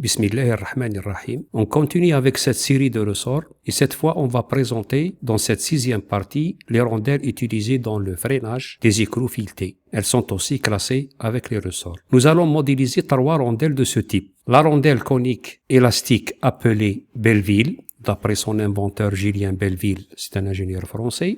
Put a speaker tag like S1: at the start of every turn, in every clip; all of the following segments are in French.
S1: Bismillahirrahmanirrahim. On continue avec cette série de ressorts et cette fois on va présenter dans cette sixième partie les rondelles utilisées dans le freinage des écrous filetés. Elles sont aussi classées avec les ressorts. Nous allons modéliser 3 rondelles de ce type. La rondelle conique élastique appelée Belleville, d'après son inventeur Julien Belleville, c'est un ingénieur français.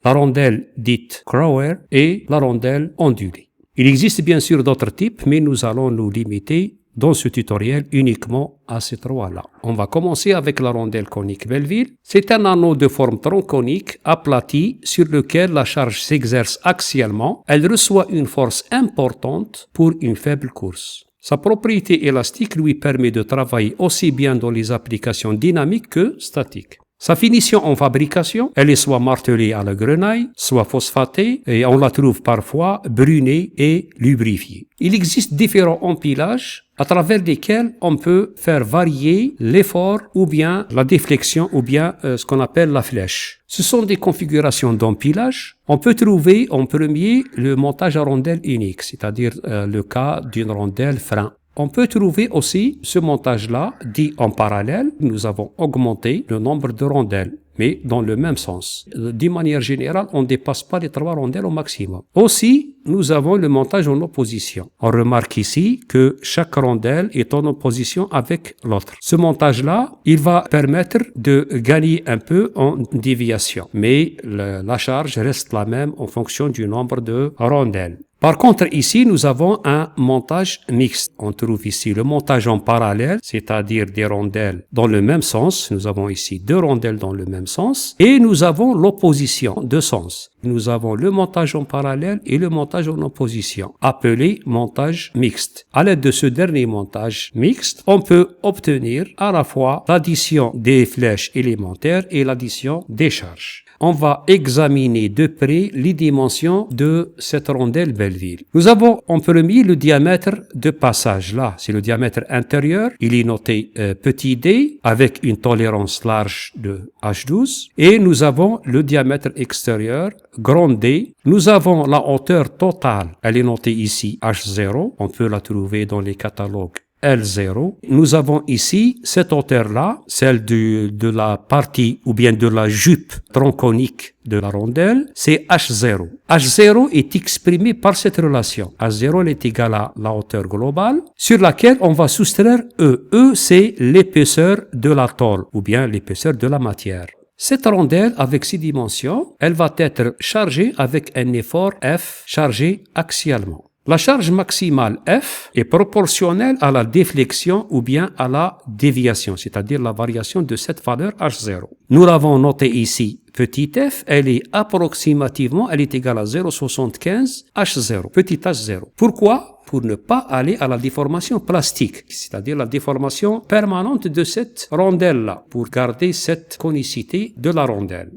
S1: La rondelle dite Crower et la rondelle ondulée. Il existe bien sûr d'autres types, mais nous allons nous limiter dans ce tutoriel uniquement à ces 3-là. On va commencer avec la rondelle conique Belleville. C'est un anneau de forme tronconique aplati sur lequel la charge s'exerce axialement. Elle reçoit une force importante pour une faible course. Sa propriété élastique lui permet de travailler aussi bien dans les applications dynamiques que statiques. Sa finition en fabrication, elle est soit martelée à la grenaille, soit phosphatée, et on la trouve parfois brunée et lubrifiée. Il existe différents empilages à travers lesquels on peut faire varier l'effort ou bien la déflexion ou bien ce qu'on appelle la flèche. Ce sont des configurations d'empilage. On peut trouver en premier le montage à rondelle unique, c'est-à-dire le cas d'une rondelle frein. On peut trouver aussi ce montage-là dit en parallèle. Nous avons augmenté le nombre de rondelles, mais dans le même sens. D'une manière générale, on ne dépasse pas les 3 rondelles au maximum. Aussi, nous avons le montage en opposition. On remarque ici que chaque rondelle est en opposition avec l'autre. Ce montage-là, il va permettre de gagner un peu en déviation, mais la charge reste la même en fonction du nombre de rondelles. Par contre, ici, nous avons un montage mixte. On trouve ici le montage en parallèle, c'est-à-dire des rondelles dans le même sens. Nous avons ici 2 rondelles dans le même sens. Et nous avons l'opposition de sens. Nous avons le montage en parallèle et le montage en opposition, appelé montage mixte. À l'aide de ce dernier montage mixte, on peut obtenir à la fois l'addition des flèches élémentaires et l'addition des charges. On va examiner de près les dimensions de cette rondelle Belleville. Nous avons en premier le diamètre de passage. Là, c'est le diamètre intérieur. Il est noté petit d avec une tolérance large de H12. Et nous avons le diamètre extérieur, grand D. Nous avons la hauteur totale. Elle est notée ici H0. On peut la trouver dans les catalogues L0. Nous avons ici cette hauteur-là, celle de la partie ou bien de la jupe tronconique de la rondelle, c'est H0. H0 est exprimé par cette relation. H0 est égal à la hauteur globale sur laquelle on va soustraire E. E, c'est l'épaisseur de la tôle ou bien l'épaisseur de la matière. Cette rondelle, avec 6 dimensions, elle va être chargée avec un effort F chargé axialement. La charge maximale F est proportionnelle à la déflexion ou bien à la déviation, c'est-à-dire la variation de cette valeur H0. Nous l'avons noté ici, petit f, elle est égale à 0,75 H0, petit h0. Pourquoi? Pour ne pas aller à la déformation plastique, c'est-à-dire la déformation permanente de cette rondelle-là, pour garder cette conicité de la rondelle.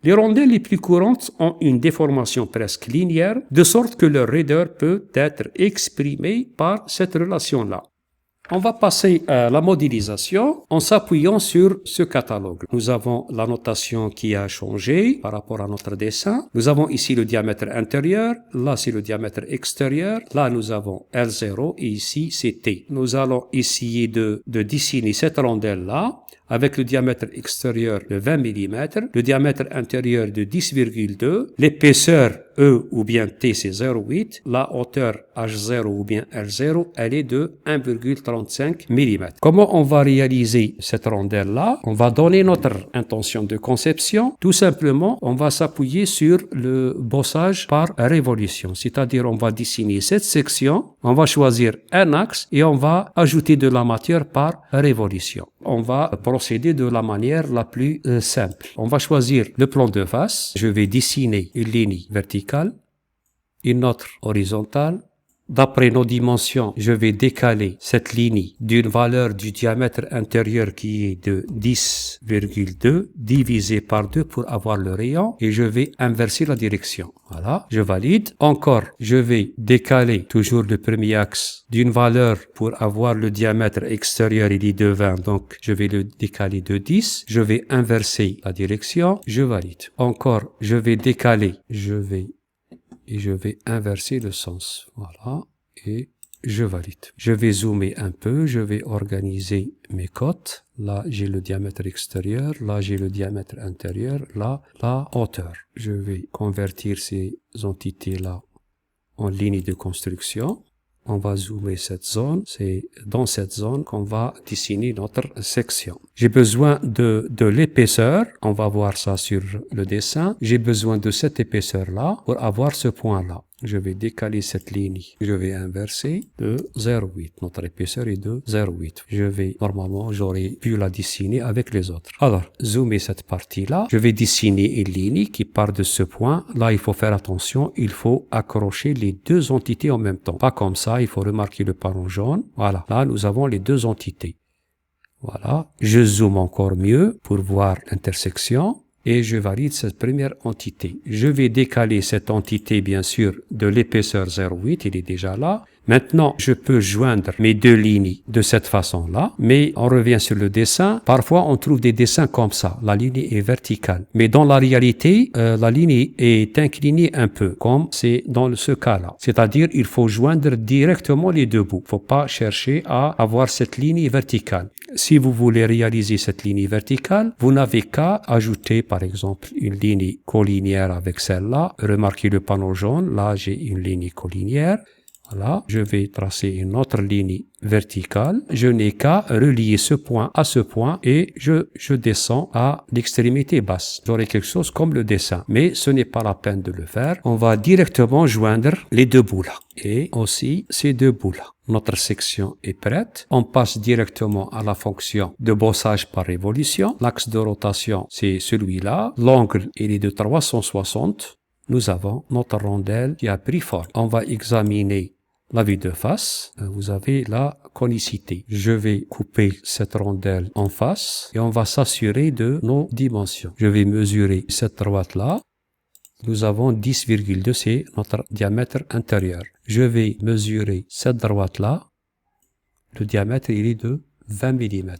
S1: Les rondelles les plus courantes ont une déformation presque linéaire, de sorte que leur raideur peut être exprimée par cette relation-là. On va passer à la modélisation en s'appuyant sur ce catalogue. Nous avons la notation qui a changé par rapport à notre dessin. Nous avons ici le diamètre intérieur, là c'est le diamètre extérieur, là nous avons L0 et ici c'est T. Nous allons essayer de dessiner cette rondelle-là avec le diamètre extérieur de 20 mm, le diamètre intérieur de 10,2, l'épaisseur E ou bien T c'est 0,8, la hauteur H0 ou bien L0 elle est de 1,35 mm. Comment on va réaliser cette rondelle-là? On va donner notre intention de conception. Tout simplement, on va s'appuyer sur le bossage par révolution, c'est-à-dire on va dessiner cette section, on va choisir un axe et on va ajouter de la matière par révolution. On va procéder de la manière la plus simple. On va choisir le plan de face. Je vais dessiner une ligne verticale, une autre horizontale. D'après nos dimensions, je vais décaler cette ligne d'une valeur du diamètre intérieur qui est de 10,2 divisé par 2 pour avoir le rayon et je vais inverser la direction. Voilà, je valide. Encore, je vais décaler toujours le premier axe d'une valeur pour avoir le diamètre extérieur, il est de 20, donc je vais le décaler de 10. Je vais inverser la direction, je valide. Encore, je vais décaler, je vais inverser le sens. Voilà. Et Je valide. Je vais zoomer un peu, je vais organiser mes cotes. Là, j'ai le diamètre extérieur, là, j'ai le diamètre intérieur, là, la hauteur. Je vais convertir ces entités-là en ligne de construction. On va zoomer cette zone. C'est dans cette zone qu'on va dessiner notre section. J'ai besoin de l'épaisseur. On va voir ça sur le dessin. J'ai besoin de cette épaisseur-là pour avoir ce point-là. Je vais décaler cette ligne. Je vais inverser de 0,8. Notre épaisseur est de 0,8. Normalement, j'aurais pu la dessiner avec les autres. Alors, zoomer cette partie-là. Je vais dessiner une ligne qui part de ce point. Là, il faut faire attention. Il faut accrocher les deux entités en même temps. Pas comme ça. Il faut remarquer le panneau jaune. Voilà. Là, nous avons les deux entités. Voilà. Je zoome encore mieux pour voir l'intersection. Et je valide cette première entité. Je vais décaler cette entité, bien sûr, de l'épaisseur 0,8, il est déjà là. Maintenant, je peux joindre mes deux lignes de cette façon-là, mais on revient sur le dessin. Parfois, on trouve des dessins comme ça. La ligne est verticale. Mais dans la réalité, la ligne est inclinée un peu, comme c'est dans ce cas-là. C'est-à-dire, il faut joindre directement les deux bouts. Il ne faut pas chercher à avoir cette ligne verticale. Si vous voulez réaliser cette ligne verticale, vous n'avez qu'à ajouter, par exemple, une ligne collinière avec celle-là. Remarquez le panneau jaune. Là, j'ai une ligne collinière. Voilà, je vais tracer une autre ligne verticale. Je n'ai qu'à relier ce point à ce point et je descends à l'extrémité basse. J'aurai quelque chose comme le dessin, mais ce n'est pas la peine de le faire. On va directement joindre les deux bouts là et aussi ces deux bouts là. Notre section est prête. On passe directement à la fonction de bossage par révolution. L'axe de rotation, c'est celui-là. L'angle, il est de 360. Nous avons notre rondelle qui a pris forme. On va examiner la vue de face. Vous avez la conicité. Je vais couper cette rondelle en face et on va s'assurer de nos dimensions. Je vais mesurer cette droite-là. Nous avons 10,2, c'est notre diamètre intérieur. Je vais mesurer cette droite-là. Le diamètre, il est de 20 mm.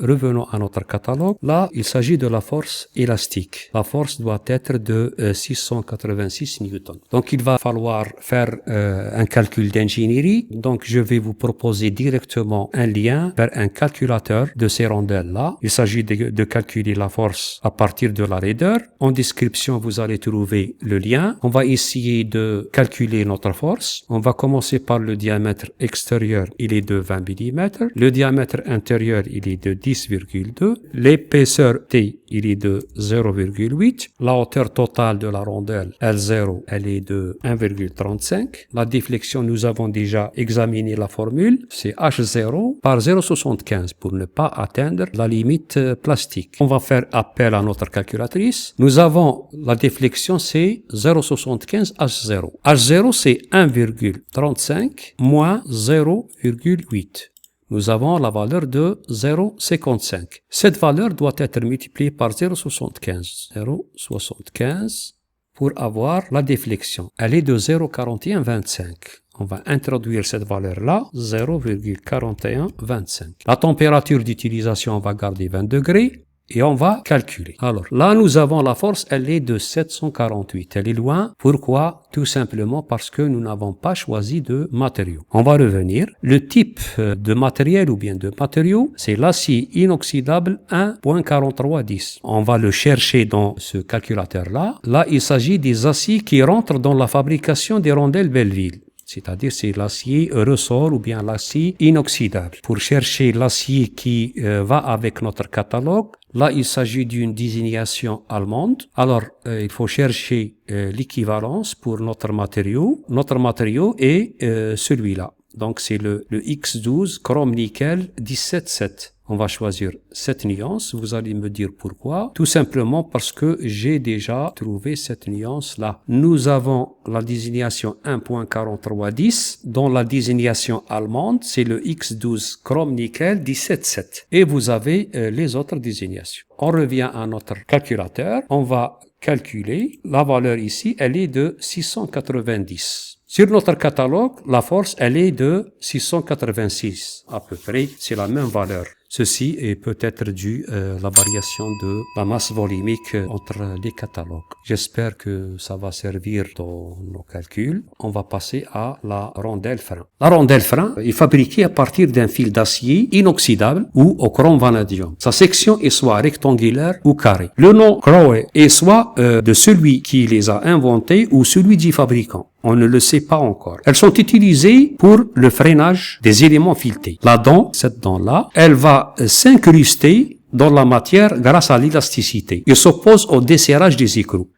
S1: Revenons à notre catalogue. Là, il s'agit de la force élastique. La force doit être de 686 newtons. Donc, il va falloir faire un calcul d'ingénierie. Donc, je vais vous proposer directement un lien vers un calculateur de ces rondelles-là. Il s'agit de calculer la force à partir de la raideur. En description, vous allez trouver le lien. On va essayer de calculer notre force. On va commencer par le diamètre extérieur. Il est de 20 mm. Le diamètre intérieur, il est de 10,2. L'épaisseur T, il est de 0,8. La hauteur totale de la rondelle L0, elle est de 1,35. La déflexion, nous avons déjà examiné la formule. C'est H0 par 0,75 pour ne pas atteindre la limite plastique. On va faire appel à notre calculatrice. Nous avons la déflexion, c'est 0,75 H0. H0, c'est 1,35 moins 0,8. Nous avons la valeur de 0,55. Cette valeur doit être multipliée par 0,75. 0,75 pour avoir la déflexion. Elle est de 0,4125. On va introduire cette valeur-là, 0,4125. La température d'utilisation, on va garder 20 degrés. Et on va calculer. Alors, là, nous avons la force, elle est de 748. Elle est loin. Pourquoi? Tout simplement parce que nous n'avons pas choisi de matériau. On va revenir. Le type de matériel ou bien de matériau, c'est l'acier inoxydable 1.4310. On va le chercher dans ce calculateur-là. Là, il s'agit des aciers qui rentrent dans la fabrication des rondelles Belleville. C'est-à-dire c'est l'acier ressort ou bien l'acier inoxydable. Pour chercher l'acier qui va avec notre catalogue, là il s'agit d'une désignation allemande. Alors il faut chercher l'équivalence pour notre matériau. Notre matériau est celui-là. Donc c'est le X12 chrome nickel 17,7. On va choisir cette nuance. Vous allez me dire pourquoi. Tout simplement parce que j'ai déjà trouvé cette nuance-là. Nous avons la désignation 1.4310. Dans la désignation allemande, c'est le X12 chrome nickel 17,7. Et vous avez les autres désignations. On revient à notre calculateur. On va calculer. La valeur ici, elle est de 690. Sur notre catalogue, la force, elle est de 686 à peu près, c'est la même valeur. Ceci est peut-être dû à la variation de la masse volumique entre les catalogues. J'espère que ça va servir dans nos calculs. On va passer à la rondelle frein. La rondelle frein est fabriquée à partir d'un fil d'acier inoxydable ou au chrome vanadium. Sa section est soit rectangulaire ou carrée. Le nom Crowley est soit de celui qui les a inventés ou celui du fabricant. On ne le sait pas encore. Elles sont utilisées pour le freinage des éléments filetés. La dent, cette dent-là, elle va s'incruster dans la matière grâce à l'élasticité. Il s'oppose au desserrage des écrous.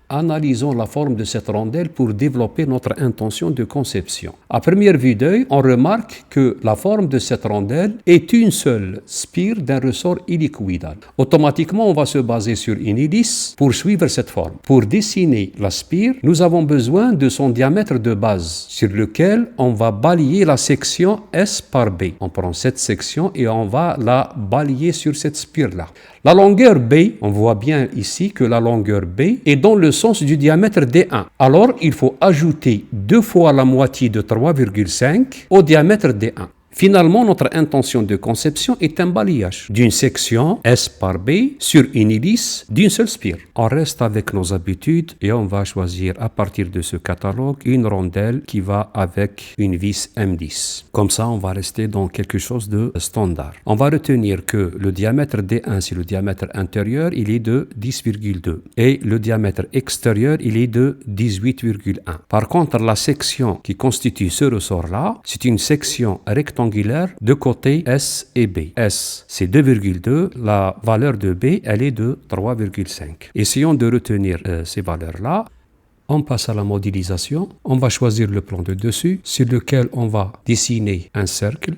S1: Analysons la forme de cette rondelle pour développer notre intention de conception. À première vue d'œil, on remarque que la forme de cette rondelle est une seule spire d'un ressort hélicoïdal. Automatiquement, on va se baser sur une hélice pour suivre cette forme. Pour dessiner la spire, nous avons besoin de son diamètre de base, sur lequel on va balayer la section S par B. On prend cette section et on va la balayer sur cette spire-là. La longueur B, on voit bien ici que la longueur B est dans le sens du diamètre D1. Alors, il faut ajouter 2 fois la moitié de 3,5 au diamètre D1. Finalement, notre intention de conception est un balayage d'une section S par B sur une hélice d'une seule spire. On reste avec nos habitudes et on va choisir à partir de ce catalogue une rondelle qui va avec une vis M10. Comme ça, on va rester dans quelque chose de standard. On va retenir que le diamètre D1, c'est le diamètre intérieur, il est de 10,2 et le diamètre extérieur, il est de 18,1. Par contre, la section qui constitue ce ressort-là, c'est une section rectangulaire de côté S et B. S, c'est 2,2. La valeur de B, elle est de 3,5. Essayons de retenir ces valeurs-là. On passe à la modélisation. On va choisir le plan de dessus, sur lequel on va dessiner un cercle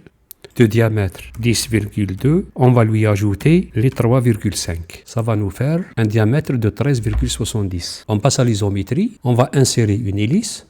S1: de diamètre 10,2. On va lui ajouter les 3,5. Ça va nous faire un diamètre de 13,70. On passe à l'isométrie. On va insérer une hélice.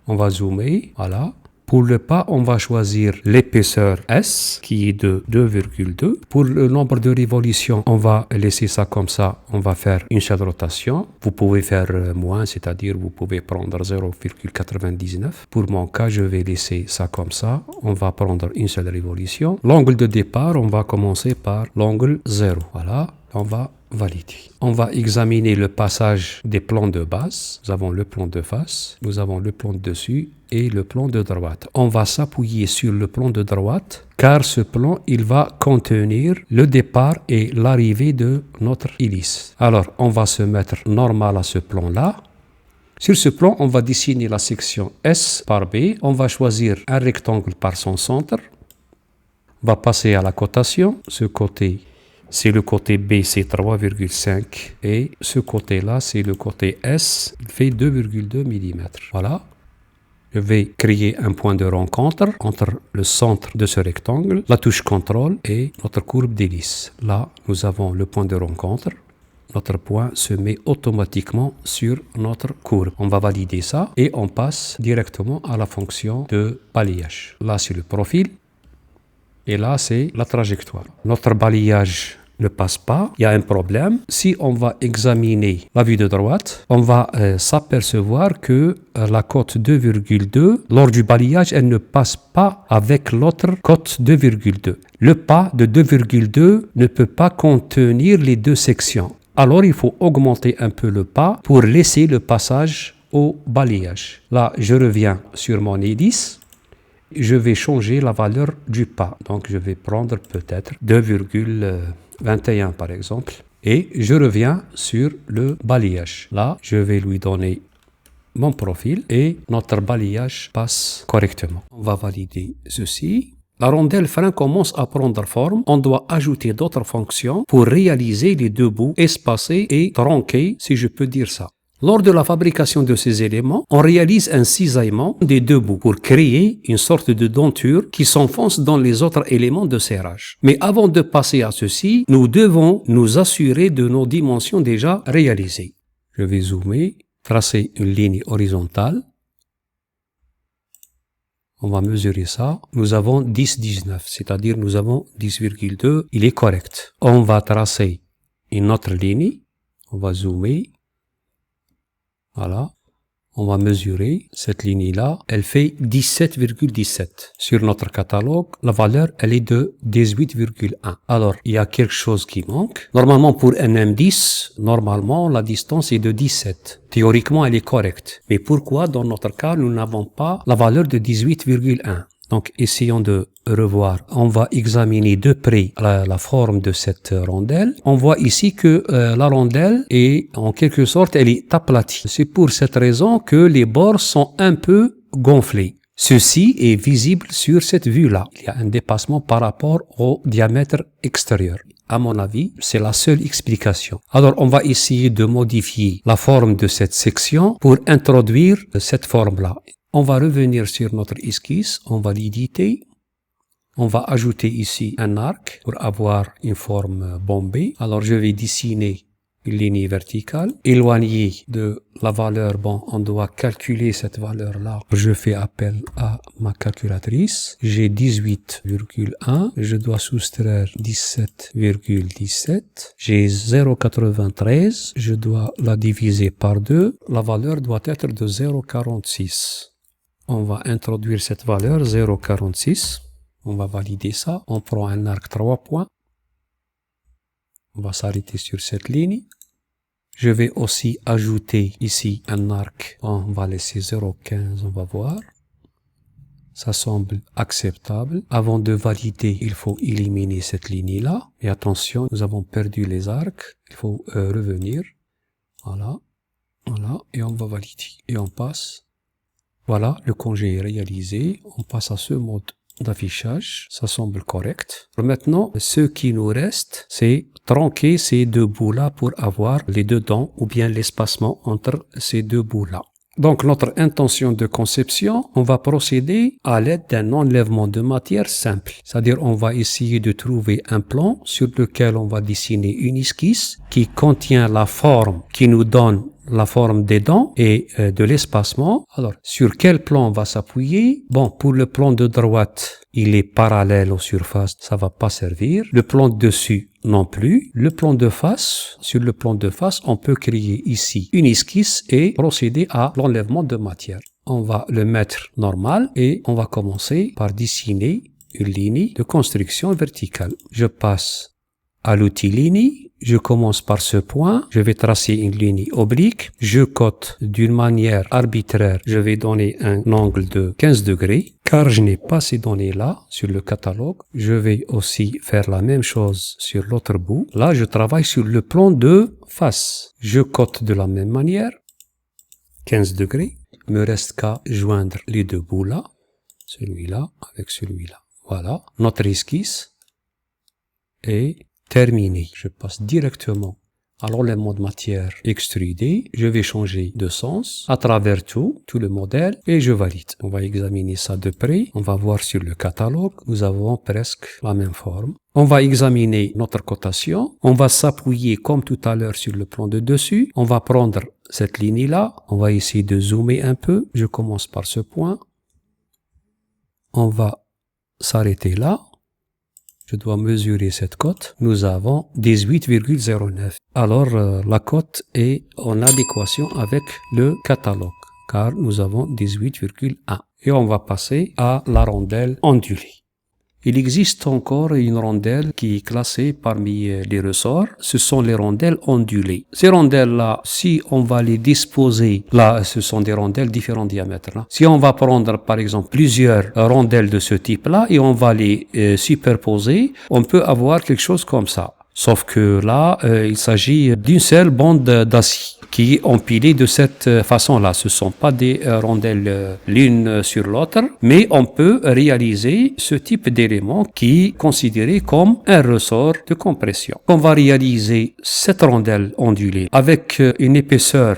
S1: On va zoomer. Voilà. Pour le pas, on va choisir l'épaisseur S qui est de 2,2. Pour le nombre de révolutions, on va laisser ça comme ça. On va faire une seule rotation. Vous pouvez faire moins, c'est-à-dire vous pouvez prendre 0,99. Pour mon cas, je vais laisser ça comme ça. On va prendre une seule révolution. L'angle de départ, on va commencer par l'angle 0. Voilà, on va valider. On va examiner le passage des plans de base. Nous avons le plan de face, nous avons le plan de dessus et le plan de droite. On va s'appuyer sur le plan de droite car ce plan, il va contenir le départ et l'arrivée de notre hélice. Alors, on va se mettre normal à ce plan-là. Sur ce plan, on va dessiner la section S par B. On va choisir un rectangle par son centre. On va passer à la cotation. Ce côté, c'est le côté B, c'est 3,5 et ce côté-là, c'est le côté S, il fait 2,2 mm. Voilà. Je vais créer un point de rencontre entre le centre de ce rectangle, la touche CTRL et notre courbe d'hélice. Là, nous avons le point de rencontre. Notre point se met automatiquement sur notre courbe. On va valider ça et on passe directement à la fonction de balayage. Là, c'est le profil. Et là, c'est la trajectoire. Notre balayage ne passe pas, il y a un problème. Si on va examiner la vue de droite, on va s'apercevoir que la cote 2,2, lors du balayage, elle ne passe pas avec l'autre cote 2,2. Le pas de 2,2 ne peut pas contenir les deux sections. Alors, il faut augmenter un peu le pas pour laisser le passage au balayage. Là, je reviens sur mon hélice. Je vais changer la valeur du pas. Donc, je vais prendre peut-être 2,21 par exemple. Et je reviens sur le balayage. Là, je vais lui donner mon profil et notre balayage passe correctement. On va valider ceci. La rondelle frein commence à prendre forme. On doit ajouter d'autres fonctions pour réaliser les deux bouts espacés et tronqués, si je peux dire ça. Lors de la fabrication de ces éléments, on réalise un cisaillement des deux bouts pour créer une sorte de denture qui s'enfonce dans les autres éléments de serrage. Mais avant de passer à ceci, nous devons nous assurer de nos dimensions déjà réalisées. Je vais zoomer, tracer une ligne horizontale. On va mesurer ça. Nous avons 10,19, c'est-à-dire nous avons 10,2. Il est correct. On va tracer une autre ligne. On va zoomer. Voilà. On va mesurer cette ligne-là. Elle fait 17,17. Sur notre catalogue, la valeur, elle est de 18,1. Alors, il y a quelque chose qui manque. Normalement, pour un M10, normalement, la distance est de 17. Théoriquement, elle est correcte. Mais pourquoi, dans notre cas, nous n'avons pas la valeur de 18,1? Donc, essayons de revoir. On va examiner de près la forme de cette rondelle. On voit ici que la rondelle est, en quelque sorte, elle est aplatie. C'est pour cette raison que les bords sont un peu gonflés. Ceci est visible sur cette vue-là. Il y a un dépassement par rapport au diamètre extérieur. À mon avis, c'est la seule explication. Alors, on va essayer de modifier la forme de cette section pour introduire cette forme-là. On va revenir sur notre esquisse, on va l'éditer. On va ajouter ici un arc pour avoir une forme bombée. Alors, je vais dessiner une ligne verticale. Éloignée de la valeur, bon, on doit calculer cette valeur-là. Je fais appel à ma calculatrice. J'ai 18,1. Je dois soustraire 17,17. J'ai 0,93. Je dois la diviser par 2. La valeur doit être de 0,46. On va introduire cette valeur 0,46. On va valider ça. On prend un arc 3 points. On va s'arrêter sur cette ligne. Je vais aussi ajouter ici un arc. On va laisser 0,15. On va voir. Ça semble acceptable. Avant de valider, il faut éliminer cette ligne-là. Et attention, nous avons perdu les arcs. Il faut revenir. Voilà. Voilà. Et on va valider. Et on passe. Voilà, le congé est réalisé. On passe à ce mode d'affichage. Ça semble correct. Maintenant, ce qui nous reste, c'est tronquer ces deux bouts-là pour avoir les deux dents ou bien l'espacement entre ces deux bouts-là. Donc, notre intention de conception, on va procéder à l'aide d'un enlèvement de matière simple. C'est-à-dire, on va essayer de trouver un plan sur lequel on va dessiner une esquisse qui contient la forme qui nous donne la forme des dents et de l'espacement. Alors, sur quel plan on va s'appuyer? Bon, pour le plan de droite, il est parallèle aux surfaces, ça va pas servir. Le plan de dessus, non plus. Le plan de face, sur le plan de face, on peut créer ici une esquisse et procéder à l'enlèvement de matière. On va le mettre normal et on va commencer par dessiner une ligne de construction verticale. Je passe à l'outil ligne. Je commence par ce point, je vais tracer une ligne oblique, je cote d'une manière arbitraire, je vais donner un angle de 15 degrés, car je n'ai pas ces données-là sur le catalogue. Je vais aussi faire la même chose sur l'autre bout. Là, je travaille sur le plan de face. Je cote de la même manière, 15 degrés. Il me reste qu'à joindre les deux bouts-là, celui-là avec celui-là. Voilà, notre esquisse est terminé. Je passe directement à l'enlèvement de matière extrudée. Je vais changer de sens à travers tout le modèle et je valide. On va examiner ça de près. On va voir sur le catalogue. Nous avons presque la même forme. On va examiner notre cotation. On va s'appuyer comme tout à l'heure sur le plan de dessus. On va prendre cette ligne-là. On va essayer de zoomer un peu. Je commence par ce point. On va s'arrêter là. Je dois mesurer cette cote. Nous avons 18,09. Alors, la cote est en adéquation avec le catalogue, car nous avons 18,1. Et on va passer à la rondelle ondulée. Il existe encore une rondelle qui est classée parmi les ressorts. Ce sont les rondelles ondulées. Ces rondelles-là, si on va les disposer, là, ce sont des rondelles différents diamètres. Là. Si on va prendre, par exemple, plusieurs rondelles de ce type-là et on va les superposer, on peut avoir quelque chose comme ça. Sauf que là, il s'agit d'une seule bande d'acier qui est empilée de cette façon-là. Ce ne sont pas des rondelles l'une sur l'autre, mais on peut réaliser ce type d'élément qui est considéré comme un ressort de compression. On va réaliser cette rondelle ondulée avec une épaisseur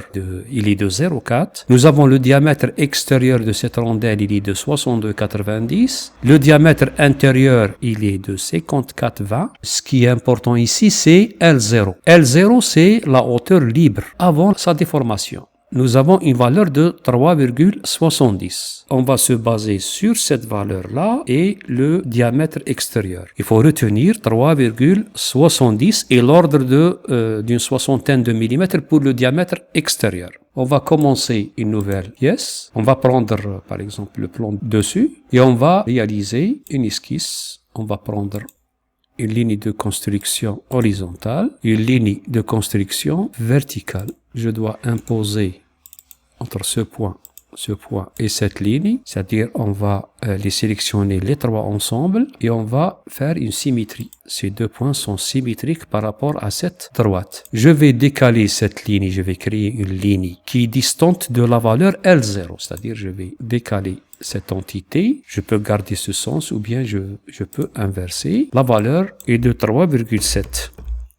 S1: il est de 0,4. Nous avons le diamètre extérieur de cette rondelle, il est de 62,90. Le diamètre intérieur, il est de 54,20. Ce qui est important ici, c'est L0. L0, c'est la hauteur libre avant sa déformation. nous avons une valeur de 3,70. On va se baser sur cette valeur-là et le diamètre extérieur. Il faut retenir 3,70 et l'ordre d'une soixantaine de millimètres pour le diamètre extérieur. On va commencer une nouvelle pièce. On va prendre, par exemple, le plan dessus et on va réaliser une esquisse. On va prendre une ligne de construction horizontale, une ligne de construction verticale. Je dois imposer entre ce point et cette ligne, c'est-à-dire on va les sélectionner les trois ensemble et on va faire une symétrie. Ces deux points sont symétriques par rapport à cette droite. Je vais décaler cette ligne, je vais créer une ligne qui est distante de la valeur L0, c'est-à-dire je vais décaler cette entité, je peux garder ce sens ou bien je peux inverser. La valeur est de 3,7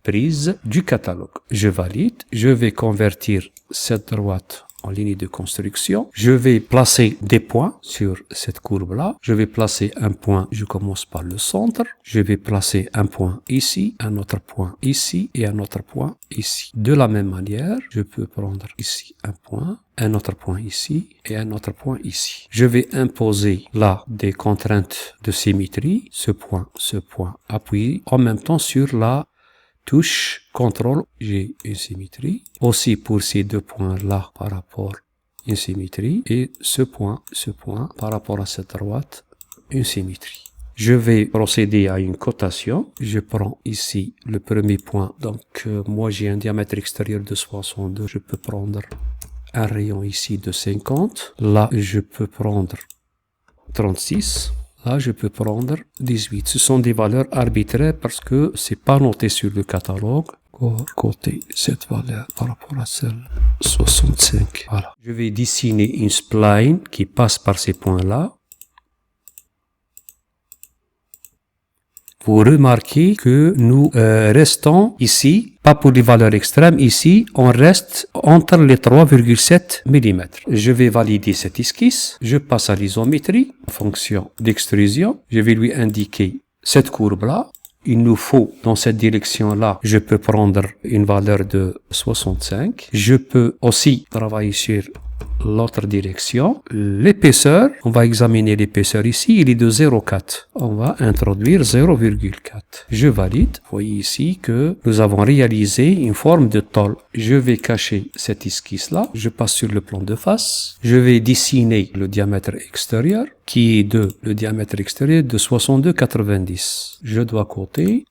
S1: prise du catalogue. Je valide, je vais convertir cette droite en ligne de construction. Je vais placer des points sur cette courbe-là. Je vais placer un point, je commence par le centre. Je vais placer un point ici, un autre point ici et un autre point ici. De la même manière, je peux prendre ici un autre point ici et un autre point ici. Je vais imposer là des contraintes de symétrie. Ce point, appuyer en même temps sur la touche CTRL, j'ai une symétrie. Aussi pour ces deux points-là par rapport à une symétrie. Et ce point par rapport à cette droite, une symétrie. Je vais procéder à une cotation. Je prends ici le premier point. Donc moi j'ai un diamètre extérieur de 62. Je peux prendre un rayon ici de 50. Là je peux prendre 36. Là, je peux prendre 18. Ce sont des valeurs arbitraires parce que c'est pas noté sur le catalogue. Côté cette valeur par rapport à celle 65. Voilà. Je vais dessiner une spline qui passe par ces points-là. Vous remarquez que nous restons ici, pas pour les valeurs extrêmes, ici on reste entre les 3,7 mm. Je vais valider cette esquisse, je passe à l'isométrie, fonction d'extrusion, je vais lui indiquer cette courbe-là. Il nous faut, dans cette direction-là, je peux prendre une valeur de 65. Je peux aussi travailler sur l'autre direction. L'épaisseur, on va examiner l'épaisseur ici, il est de 0,4. On va introduire 0,4. Je valide. Vous voyez ici que nous avons réalisé une forme de tôle. Je vais cacher cette esquisse-là. Je passe sur le plan de face. Je vais dessiner le diamètre extérieur, qui est le diamètre extérieur de 62,90. Je dois coter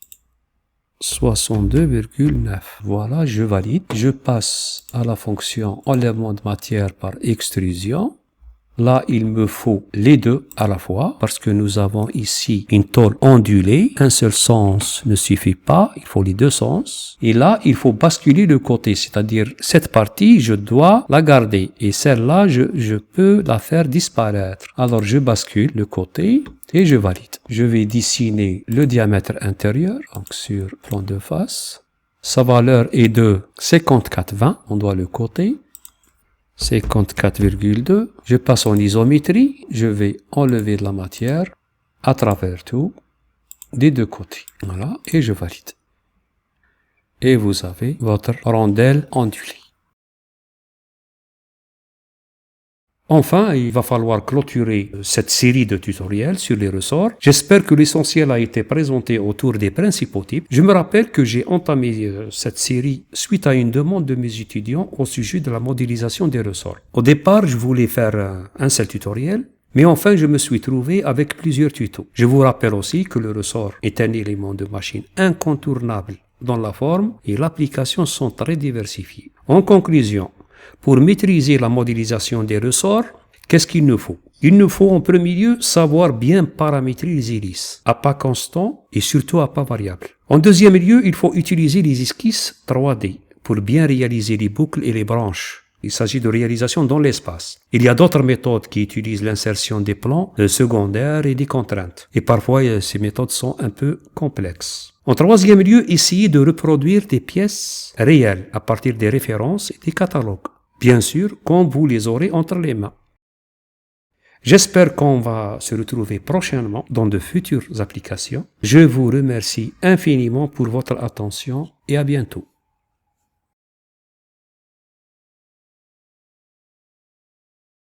S1: 62,9. Voilà, je valide. Je passe à la fonction enlèvement de matière par extrusion. Là, il me faut les deux à la fois parce que nous avons ici une tôle ondulée. Un seul sens ne suffit pas, il faut les deux sens. Et là, il faut basculer le côté, c'est-à-dire cette partie, je dois la garder. Et celle-là, je peux la faire disparaître. Alors, je bascule le côté et je valide. Je vais dessiner le diamètre intérieur, donc sur plan de face. Sa valeur est de 54,20, on doit le coter. 54,2. Je passe en isométrie. Je vais enlever de la matière à travers tout, des deux côtés. Voilà, et je valide. Et vous avez votre rondelle ondulée. Enfin, il va falloir clôturer cette série de tutoriels sur les ressorts. J'espère que l'essentiel a été présenté autour des principaux types. Je me rappelle que j'ai entamé cette série suite à une demande de mes étudiants au sujet de la modélisation des ressorts. Au départ, je voulais faire un seul tutoriel, mais enfin, je me suis trouvé avec plusieurs tutos. Je vous rappelle aussi que le ressort est un élément de machine incontournable dont la forme et l'application sont très diversifiées. En conclusion, pour maîtriser la modélisation des ressorts, qu'est-ce qu'il nous faut? Il nous faut en premier lieu savoir bien paramétrer les hélices, à pas constant et surtout à pas variable. En deuxième lieu, il faut utiliser les esquisses 3D pour bien réaliser les boucles et les branches. Il s'agit de réalisation dans l'espace. Il y a d'autres méthodes qui utilisent l'insertion des plans secondaires et des contraintes. Et parfois, ces méthodes sont un peu complexes. En troisième lieu, essayez de reproduire des pièces réelles à partir des références et des catalogues. Bien sûr, quand vous les aurez entre les mains. J'espère qu'on va se retrouver prochainement dans de futures applications. Je vous remercie infiniment pour votre attention et à bientôt.